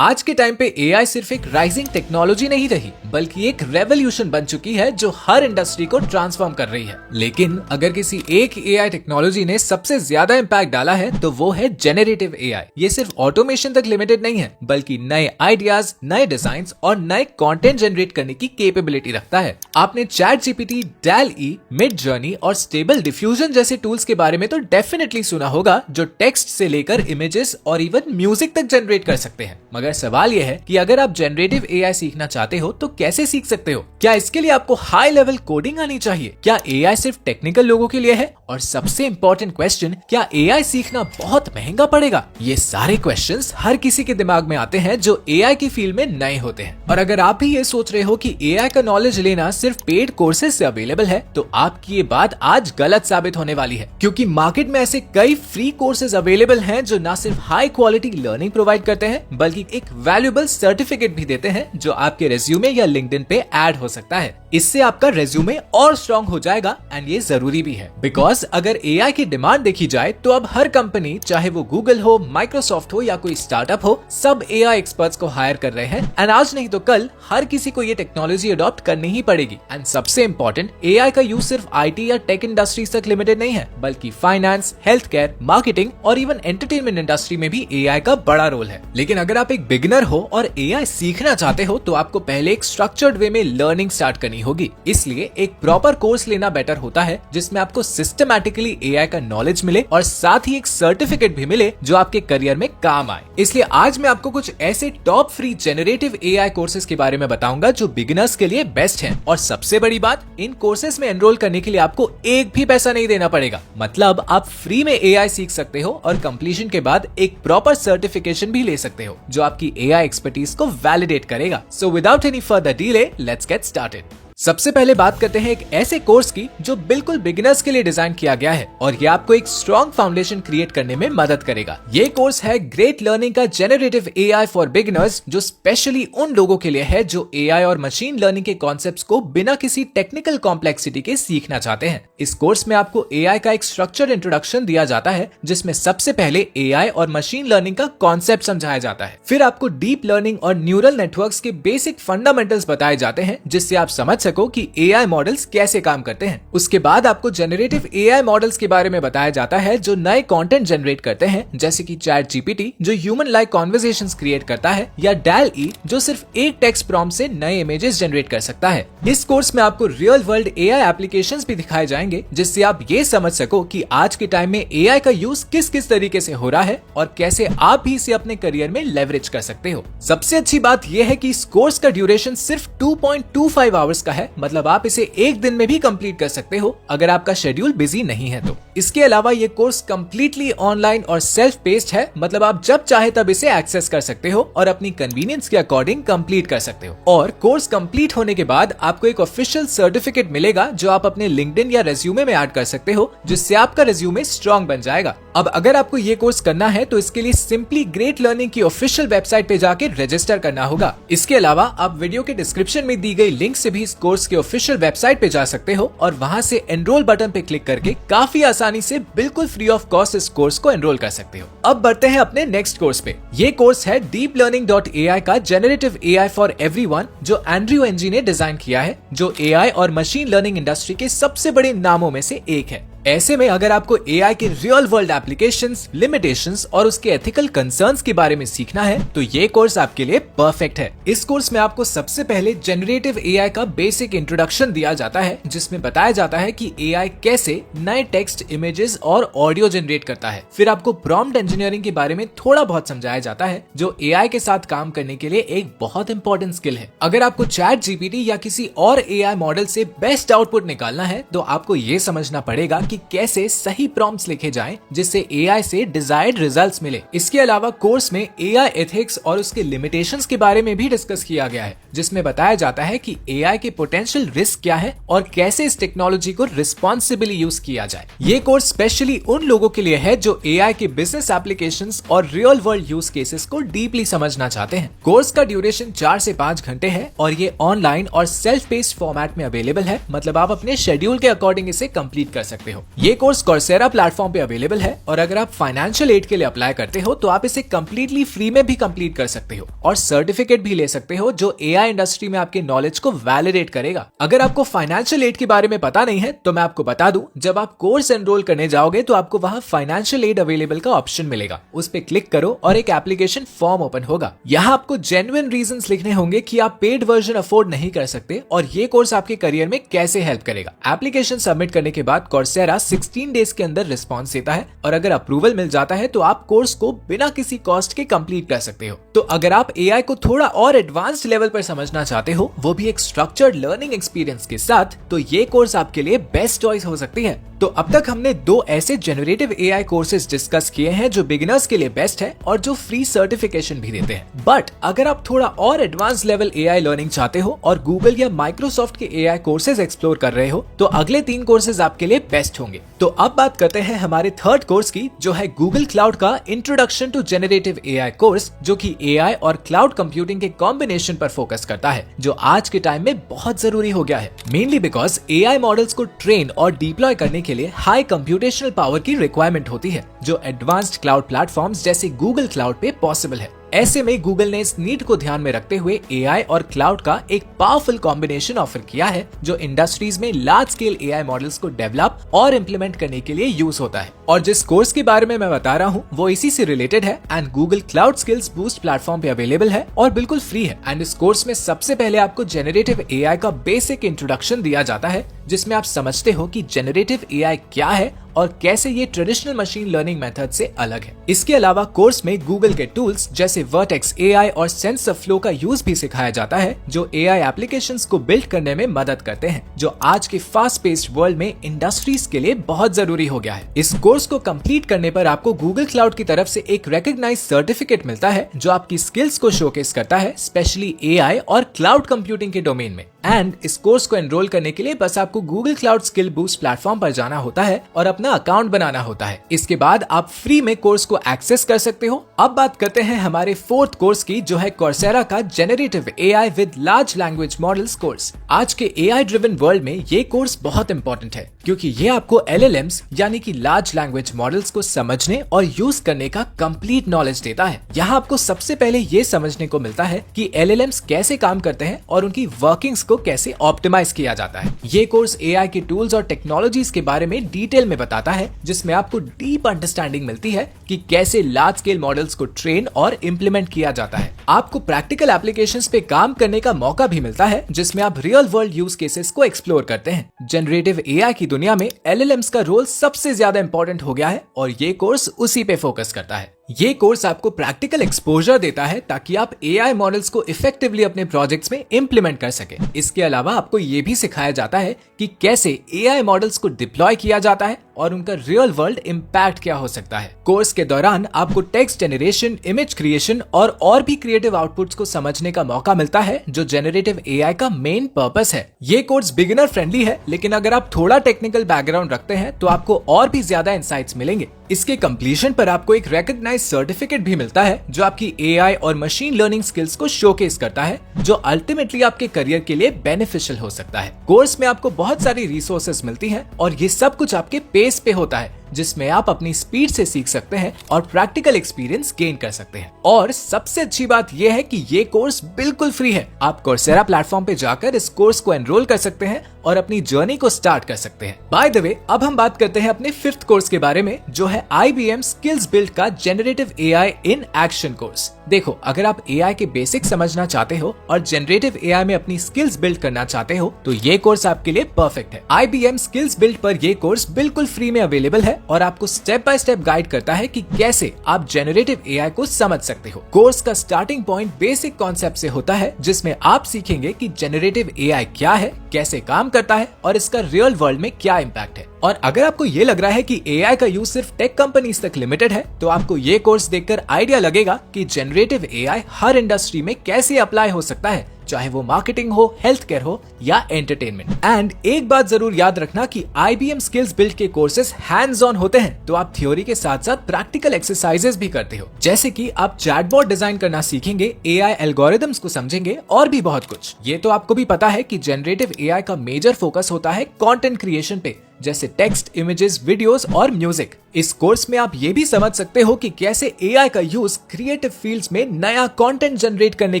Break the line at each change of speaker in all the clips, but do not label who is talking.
आज के टाइम पे एआई सिर्फ एक राइजिंग टेक्नोलॉजी नहीं रही, बल्कि एक रेवोल्यूशन बन चुकी है जो हर इंडस्ट्री को ट्रांसफॉर्म कर रही है। लेकिन अगर किसी एक एआई टेक्नोलॉजी ने सबसे ज्यादा इम्पैक्ट डाला है तो वो है जेनरेटिव एआई। ये सिर्फ ऑटोमेशन तक लिमिटेड नहीं है, बल्कि नए आइडियाज, नए डिजाइन्स और नए कंटेंट जनरेट करने की कैपेबिलिटी रखता है। आपने चैट जीपीटी, DALL-E, मिडजर्नी और स्टेबल डिफ्यूजन जैसे टूल्स के बारे में तो डेफिनेटली सुना होगा, जो टेक्स्ट से लेकर इमेजेस और इवन म्यूजिक तक जनरेट कर सकते हैं। मगर सवाल यह है कि अगर आप जनरेटिव एआई सीखना चाहते हो तो कैसे सीख सकते हो? क्या इसके लिए आपको हाई लेवल कोडिंग आनी चाहिए? क्या एआई सिर्फ टेक्निकल लोगों के लिए है? और सबसे इंपॉर्टेंट क्वेश्चन, क्या एआई सीखना बहुत महंगा पड़ेगा? ये सारे क्वेश्चंस हर किसी के दिमाग में आते हैं जो एआई की फील्ड में नए होते हैं। और अगर आप भी ये सोच रहे हो कि एआई का नॉलेज लेना सिर्फ पेड कोर्सेज से अवेलेबल है, तो आपकी ये बात आज गलत साबित होने वाली है, क्योंकि मार्केट में ऐसे कई फ्री कोर्सेज अवेलेबल हैं जो न सिर्फ हाई क्वालिटी लर्निंग प्रोवाइड करते हैं, बल्कि एक वैल्यूएबल सर्टिफिकेट भी देते हैं जो आपके रेज्यूमे या लिंक्डइन पे ऐड हो सकता है। इससे आपका रेज्यूमे और स्ट्रॉन्ग हो जाएगा, एंड ये जरूरी भी है, बिकॉज अगर एआई की डिमांड देखी जाए तो अब हर कंपनी, चाहे वो गूगल हो, माइक्रोसॉफ्ट हो या कोई स्टार्टअप हो, सब एआई एक्सपर्ट्स को हायर कर रहे हैं। एंड आज नहीं तो कल हर किसी को ये टेक्नोलॉजी अडॉप्ट करनी ही पड़ेगी। एंड सबसे इंपॉर्टेंट, एआई का यूज सिर्फ आईटी या टेक इंडस्ट्रीज तक लिमिटेड नहीं है, बल्कि फाइनेंस, हेल्थ केयर, मार्केटिंग और इवन एंटरटेनमेंट इंडस्ट्री में भी एआई का बड़ा रोल है। लेकिन अगर आप एक बिगिनर हो और एआई सीखना चाहते हो तो आपको पहले एक स्ट्रक्चर्ड वे में लर्निंग स्टार्ट करनी होगी। इसलिए एक प्रॉपर कोर्स लेना बेटर होता है, जिसमें आपको सिस्टमैटिकली एआई का नॉलेज मिले और साथ ही एक सर्टिफिकेट भी मिले जो आपके करियर में काम आए। इसलिए आज मैं आपको कुछ ऐसे top free generative AI courses के बारे में बताऊंगा जो बिगिनर्स के लिए बेस्ट हैं। और सबसे बड़ी बात, इन कोर्सेज में एनरोल करने के लिए आपको एक भी पैसा नहीं देना पड़ेगा। मतलब आप फ्री में एआई सीख सकते हो और कंप्लीशन के बाद एक प्रॉपर सर्टिफिकेशन भी ले सकते हो जो आपकी एआई एक्सपर्टीज को वैलिडेट करेगा। So without any further delay, let's get started. सबसे पहले बात करते हैं एक ऐसे कोर्स की जो बिल्कुल बिगिनर्स के लिए डिजाइन किया गया है और ये आपको एक स्ट्रॉन्ग फाउंडेशन क्रिएट करने में मदद करेगा। ये कोर्स है ग्रेट लर्निंग का जेनरेटिव एआई फॉर बिगिनर्स, जो स्पेशली उन लोगों के लिए है जो एआई और मशीन लर्निंग के कॉन्सेप्ट्स को बिना किसी टेक्निकल कॉम्प्लेक्सिटी के सीखना चाहते हैं। इस कोर्स में आपको एआई का एक स्ट्रक्चर्ड इंट्रोडक्शन दिया जाता है, जिसमें सबसे पहले एआई और मशीन लर्निंग का कॉन्सेप्ट समझाया जाता है। फिर आपको डीप लर्निंग और न्यूरल नेटवर्क्स के बेसिक फंडामेंटल्स बताए जाते हैं, जिससे आप समझ सको कि एआई मॉडल्स कैसे काम करते हैं। उसके बाद आपको जेनरेटिव एआई मॉडल्स के बारे में बताया जाता है जो नए कंटेंट जनरेट करते हैं, जैसे कि चैट जीपीटी जो ह्यूमन लाइक कॉन्वर्सेशंस क्रिएट करता है, या DALL-E जो सिर्फ एक टेक्स्ट प्रॉम्प्ट से नए इमेजेस जनरेट कर सकता है। इस कोर्स में आपको रियल वर्ल्ड एआई एप्लीकेशंस भी दिखाए जाएंगे, जिससे आप ये समझ सको कि आज के टाइम में एआई का यूज किस किस तरीके से हो रहा है और कैसे आप भी इसे अपने करियर में लेवरेज कर सकते हो। सबसे अच्छी बात यह है कि इस कोर्स का ड्यूरेशन सिर्फ 2.25 आवर्स का है, मतलब आप इसे एक दिन में भी कंप्लीट कर सकते हो अगर आपका शेड्यूल बिजी नहीं है तो। इसके अलावा ये कोर्स कंप्लीटली ऑनलाइन और सेल्फ पेस्ड है, मतलब आप जब चाहे तब इसे एक्सेस कर सकते हो और अपनी कन्वीनियंस के अकॉर्डिंग कंप्लीट कर सकते हो। और कोर्स कंप्लीट होने के बाद आपको एक ऑफिशियल सर्टिफिकेट मिलेगा जो आप अपने लिंक्डइन या रेज्यूमे में ऐड कर सकते हो, जिससे आपका रेज्यूमे स्ट्रॉन्ग बन जाएगा। अब अगर आपको ये कोर्स करना है तो इसके लिए सिंपली ग्रेट लर्निंग की ऑफिशियल वेबसाइट पे जाके रजिस्टर करना होगा। इसके अलावा आप वीडियो के डिस्क्रिप्शन में दी गई लिंक से भी इस कोर्स के ऑफिशियल वेबसाइट पे जा सकते हो और वहां से एनरोल बटन पे क्लिक करके काफी आसानी से बिल्कुल फ्री ऑफ कॉस्ट इस कोर्स को एनरोल कर सकते हो। अब बढ़ते हैं अपने नेक्स्ट कोर्स पे। ये कोर्स है deeplearning.ai का जेनरेटिव एआई फॉर एवरीवन, जो एंड्रयू एनजी ने डिजाइन किया है, जो एआई और मशीन लर्निंग इंडस्ट्री के सबसे बड़े नामों में से एक है। ऐसे में अगर आपको एआई के रियल वर्ल्ड एप्लीकेशंस, लिमिटेशंस और उसके एथिकल कंसर्न्स के बारे में सीखना है तो ये कोर्स आपके लिए परफेक्ट है। इस कोर्स में आपको सबसे पहले जेनरेटिव एआई का बेसिक इंट्रोडक्शन दिया जाता है, जिसमें बताया जाता है कि एआई कैसे नए टेक्स्ट, इमेजेस और ऑडियो जनरेट करता है। फिर आपको प्रॉम्प्ट इंजीनियरिंग के बारे में थोड़ा बहुत समझाया जाता है, जो एआई के साथ काम करने के लिए एक बहुत इंपॉर्टेंट स्किल है। अगर आपको चैट जीपीटी या किसी और एआई मॉडल से बेस्ट आउटपुट निकालना है तो आपको ये समझना पड़ेगा कि कैसे सही प्रॉम्प्ट्स लिखे जाएं जिससे एआई से डिजायर्ड रिजल्ट्स मिले। इसके अलावा कोर्स में एआई एथिक्स और उसके लिमिटेशंस के बारे में भी डिस्कस किया गया है, जिसमें बताया जाता है कि एआई के पोटेंशियल रिस्क क्या है और कैसे इस टेक्नोलॉजी को रिस्पॉन्सिबली यूज किया जाए। ये कोर्स स्पेशली उन लोगों के लिए है जो एआई के बिजनेस एप्लीकेशंस और रियल वर्ल्ड यूज केसेस को डीपली समझना चाहते हैं। कोर्स का ड्यूरेशन 4 से 5 घंटे है और ये ऑनलाइन और सेल्फ पेस्ड फॉर्मेट में अवेलेबल है, मतलब आप अपने शेड्यूल के अकॉर्डिंग इसे कंप्लीट कर सकते हो। हो। ये कोर्स कोर्सेरा प्लेटफॉर्म पे अवेलेबल है और अगर आप फाइनेंशियल एड के लिए अप्लाई करते हो तो आप इसे कम्प्लीटली फ्री में भी कंप्लीट कर सकते हो और सर्टिफिकेट भी ले सकते हो जो एआई इंडस्ट्री में आपके नॉलेज को वैलिडेट करेगा। अगर आपको फाइनेंशियल एड के बारे में पता नहीं है तो मैं आपको बता दूं, जब आप कोर्स एनरोल करने जाओगे तो आपको वहां फाइनेंशियल एड अवेलेबल का ऑप्शन मिलेगा। उस पे क्लिक करो और एक एप्लीकेशन फॉर्म ओपन होगा। यहाँ आपको जेन्युइन रीजंस लिखने होंगे कि आप पेड वर्जन अफोर्ड नहीं कर सकते और ये कोर्स आपके करियर में कैसे हेल्प करेगा। एप्लीकेशन सबमिट करने के बाद कोर्सेरा 16 डेज के अंदर रिस्पॉन्स देता है और अगर अप्रूवल मिल जाता है तो आप कोर्स को बिना किसी कॉस्ट के कंप्लीट कर सकते हो। तो अगर आप एआई को थोड़ा और एडवांस्ड लेवल पर समझना चाहते हो, वो भी एक स्ट्रक्चर्ड लर्निंग एक्सपीरियंस के साथ, तो ये कोर्स आपके लिए बेस्ट चॉइस हो सकती है। तो अब तक हमने 2 ऐसे जनरेटिव एआई कोर्सेज डिस्कस किए हैं जो बिगिनर्स के लिए बेस्ट है और जो फ्री सर्टिफिकेशन भी देते हैं। बट अगर आप थोड़ा और एडवांस लेवल एआई लर्निंग चाहते हो और गूगल या माइक्रोसॉफ्ट के एआई कोर्सेज एक्सप्लोर कर रहे हो तो अगले 3 कोर्सेज आपके लिए बेस्ट होंगे। तो अब बात करते हैं हमारे थर्ड कोर्स की, जो है गूगल क्लाउड का introduction to generative AI course, जो कि एआई और क्लाउड कंप्यूटिंग के कॉम्बिनेशन पर फोकस करता है, जो आज के टाइम में बहुत जरूरी हो गया है। मेनली बिकॉज एआई मॉडल्स को ट्रेन और डिप्लॉय करने के लिए हाई कंप्यूटेशनल पावर की रिक्वायरमेंट होती है, जो एडवांस्ड क्लाउड प्लेटफॉर्म्स जैसे गूगल क्लाउड पे पॉसिबल है। ऐसे में गूगल ने इस नीड को ध्यान में रखते हुए एआई और क्लाउड का एक पावरफुल कॉम्बिनेशन ऑफर किया है, जो इंडस्ट्रीज में लार्ज स्केल एआई मॉडल्स को डेवलप और इम्प्लीमेंट करने के लिए यूज होता है। और जिस कोर्स के बारे में मैं बता रहा हूँ वो इसी से रिलेटेड है and Google cloud skills boost platform पे अवेलेबल है और बिल्कुल फ्री है। एंड इस कोर्स में सबसे पहले आपको जेनरेटिव एआई का बेसिक इंट्रोडक्शन दिया जाता है, जिसमें आप समझते हो कि जेनरेटिव एआई क्या है और कैसे ये ट्रेडिशनल मशीन लर्निंग मेथड से अलग है। इसके अलावा कोर्स में गूगल के टूल्स जैसे वर्टेक्स एआई और सेंसरफ्लो का यूज भी सिखाया जाता है, जो एआई एप्लीकेशंस को बिल्ड करने में मदद करते हैं, जो आज के फास्ट पेस्ड वर्ल्ड में इंडस्ट्रीज के लिए बहुत जरूरी हो गया है। इस कोर्स को कंप्लीट करने पर आपको गूगल क्लाउड की तरफ से एक रिकॉग्नाइज्ड सर्टिफिकेट मिलता है, जो आपकी स्किल्स को शोकेस करता है, स्पेशली एआई और क्लाउड कंप्यूटिंग के डोमेन में। एंड इस कोर्स को एनरोल करने के लिए बस आपको Google cloud skill boost platform पर जाना होता है और अपना अकाउंट बनाना होता है। इसके बाद आप फ्री में कोर्स को एक्सेस कर सकते हो। अब बात करते हैं हमारे फोर्थ कोर्स की, जो है कोर्सेरा का generative AI with large language models course. आज के एआई ड्रिवन वर्ल्ड में ये कोर्स बहुत इंपॉर्टेंट है, क्योंकि ये आपको एलएलएम्स यानी कि लार्ज लैंग्वेज मॉडल्स को समझने और यूज करने का कंप्लीट नॉलेज देता है। यहाँ आपको सबसे पहले ये समझने को मिलता है कि एलएलएम्स कैसे काम करते हैं और उनकी वर्किंग्स को कैसे ऑप्टिमाइज किया जाता है। ये कोर्स एआई के टूल्स और टेक्नोलॉजीज के बारे में डिटेल में बताता है, जिसमें आपको डीप अंडरस्टैंडिंग मिलती है कि कैसे लार्ज स्केल मॉडल्स को ट्रेन और इम्प्लीमेंट किया जाता है। आपको प्रैक्टिकल एप्लीकेशंस पे काम करने का मौका भी मिलता है, जिसमें आप रियल वर्ल्ड यूज केसेस को एक्सप्लोर करते हैं। जनरेटिव एआई की दुनिया में एलएलएम्स का रोल सबसे ज्यादा इंपॉर्टेंट हो गया है और ये कोर्स उसी पे फोकस करता है। ये कोर्स आपको प्रैक्टिकल एक्सपोजर देता है ताकि आप एआई मॉडल्स को इफेक्टिवली अपने प्रोजेक्ट्स में इम्प्लीमेंट कर सके। इसके अलावा आपको ये भी सिखाया जाता है कि कैसे एआई मॉडल्स को डिप्लॉय किया जाता है और उनका रियल वर्ल्ड इम्पैक्ट क्या हो सकता है। कोर्स के दौरान आपको टेक्स्ट जनरेशन, इमेज क्रिएशन और भी क्रिएटिव आउटपुट्स को समझने का मौका मिलता है, जो जनरेटिव एआई का मेन पर्पस है। ये कोर्स बिगिनर फ्रेंडली है, लेकिन अगर आप थोड़ा टेक्निकल बैकग्राउंड रखते हैं तो आपको और भी ज्यादा इंसाइट्स मिलेंगे। इसके कंप्लीशन पर आपको एक रिकॉग्नाइज्ड सर्टिफिकेट भी मिलता है, जो आपकी एआई और मशीन लर्निंग स्किल्स को शोकेस करता है, जो अल्टीमेटली आपके करियर के लिए बेनिफिशियल हो सकता है। कोर्स में आपको बहुत सारी रिसोर्सेज मिलती हैं और ये सब कुछ आपके पेस पे होता है, जिसमें आप अपनी स्पीड से सीख सकते हैं और प्रैक्टिकल एक्सपीरियंस गेन कर सकते हैं। और सबसे अच्छी बात यह है कि ये कोर्स बिल्कुल फ्री है। आप कोर्सेरा प्लेटफॉर्म पे जाकर इस कोर्स को एनरोल कर सकते हैं और अपनी जर्नी को स्टार्ट कर सकते हैं। बाय द वे, अब हम बात करते हैं अपने फिफ्थ कोर्स के बारे में, जो है IBM स्किल्स बिल्ड का generative AI in action course. देखो, अगर आप एआई के बेसिक समझना चाहते हो और जनरेटिव एआई में अपनी स्किल्स बिल्ड करना चाहते हो तो ये कोर्स आपके लिए परफेक्ट है। IBM स्किल्स बिल्ड पर ये कोर्स बिल्कुल फ्री में अवेलेबल है और आपको स्टेप बाय स्टेप गाइड करता है कि कैसे आप जनरेटिव एआई को समझ सकते हो। कोर्स का स्टार्टिंग पॉइंट बेसिक कॉन्सेप्ट से होता है, जिसमें आप सीखेंगे कि जनरेटिव एआई क्या है, कैसे काम करता है और इसका रियल वर्ल्ड में क्या इम्पैक्ट है। और अगर आपको ये लग रहा है कि एआई का यूज सिर्फ टेक कंपनीज तक लिमिटेड है, तो आपको ये कोर्स देखकर आइडिया लगेगा कि जनरेटिव एआई हर इंडस्ट्री में कैसे अप्लाई हो सकता है, चाहे वो मार्केटिंग हो, हेल्थ केयर हो या एंटरटेनमेंट। एंड एक बात जरूर याद रखना कि IBM स्किल्स बिल्ड के कोर्सेज हैंड्स ऑन होते हैं, तो आप थ्योरी के साथ साथ प्रैक्टिकल एक्सरसाइजेस भी करते हो, जैसे कि आप चैटबॉट डिजाइन करना सीखेंगे, एआई एल्गोरिथम्स को समझेंगे और भी बहुत कुछ। ये तो आपको भी पता है कि जनरेटिव एआई का मेजर फोकस होता है कंटेंट क्रिएशन पे, जैसे टेक्स्ट, इमेजेस, वीडियोस और म्यूजिक। इस कोर्स में आप ये भी समझ सकते हो कि कैसे एआई का यूज क्रिएटिव फील्ड्स में नया कंटेंट जनरेट करने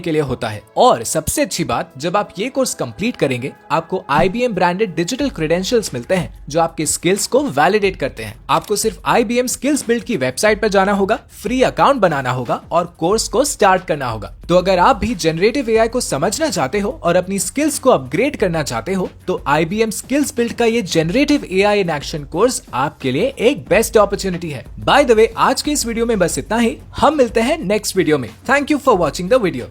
के लिए होता है। और सबसे अच्छी बात, जब आप ये कोर्स कंप्लीट करेंगे आपको IBM ब्रांडेड डिजिटल क्रेडेंशियल्स मिलते हैं जो आपके स्किल्स को वैलिडेट करते हैं। आपको सिर्फ IBM स्किल्स बिल्ड की वेबसाइट पर जाना होगा, फ्री अकाउंट बनाना होगा और कोर्स को स्टार्ट करना होगा। तो अगर आप भी जनरेटिव एआई को समझना चाहते हो और अपनी स्किल्स को अपग्रेड करना चाहते हो तो IBM स्किल्स बिल्ड का ये generative AI in action course आपके लिए एक बेस्ट अपॉर्चुनिटी है। बाय द वे, आज के इस वीडियो में बस इतना ही। हम मिलते हैं नेक्स्ट वीडियो में। Thank you for watching the video.